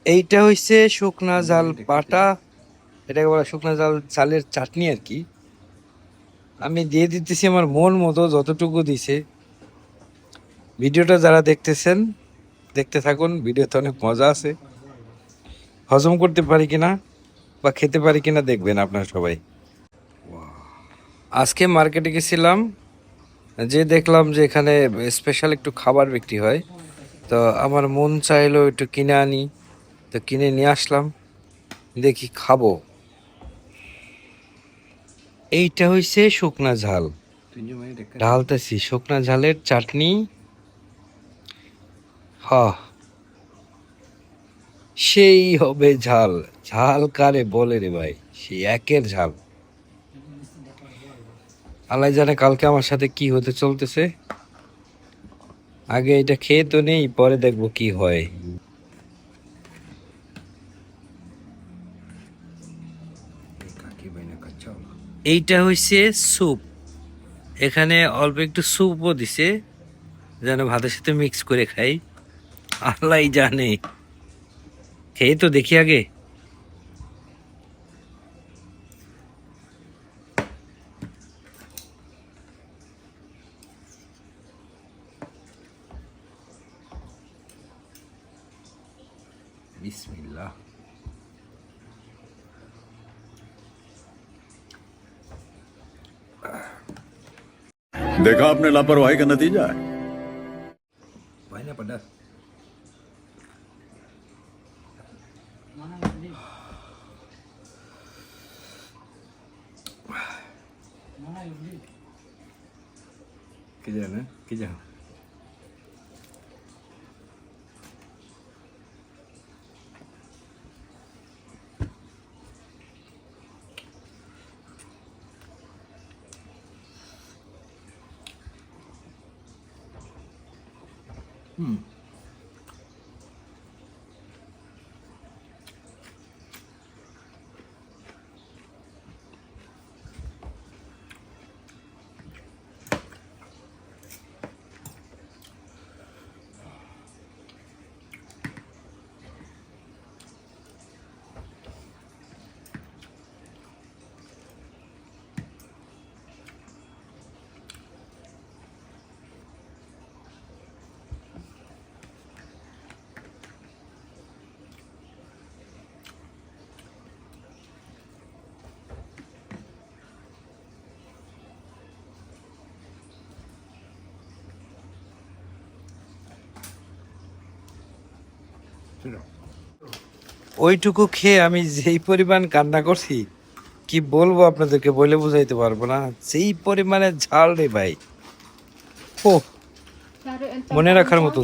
এইটা হইছে শুকনা জাল বাটা, এটাকে বলা শুকনা চালের চাটনি আর কি। আমি দিয়ে দিতেছি আমার মন মতো যতটুকু দিছে। ভিডিওটা যারা দেখতেছেন দেখতে থাকুন, ভিডিওতে অনেক মজা আছে। হজম করতে পারি কিনা বা খেতে পারি কিনা দেখবেন আপনারা সবাই। আজকে মার্কেটে গেছিলাম, যে দেখলাম যে এখানে স্পেশাল একটু খাবার বিক্রি হয়। তো আমার মন চাইলো একটু কিনে আনি, তো কিনে নিয়ে আসলাম, দেখি খাবো। এইটা হইছে শুকনা ঝাল, ঢালতেছি শুকনা ঝালের চাটনি। হ্যাঁ, সেই হবে ঝাল। ঝাল কারে বলে রে ভাই, সেই একের ঝাল। আল্লাহ জানে কালকে আমার সাথে কি হতে চলতেছে। আগে এটা খেয়ে তো নেই, পরে দেখবো কি হয়। এইটা হইছে স্যুপ, এখানে অল্প একটু স্যুপও দিছে, যেন ভাতের সাথে মিক্স করে খাই। আল্লাহ জানে, খেয়ে তো দেখি আগে। বিসমিল্লাহ। देखा आपने लापरवाही का नतीजा है। Banyak pedas. Kejam, kejam. ওইটুকু খেয়ে আমি যেই পরিমাণ কান্না করছি কি বলবো আপনাদেরকে, বলে বুঝাইতে পারবো না। যেই পরিমাণে ঝাল রে ভাই, ও মনে রাখার মতো।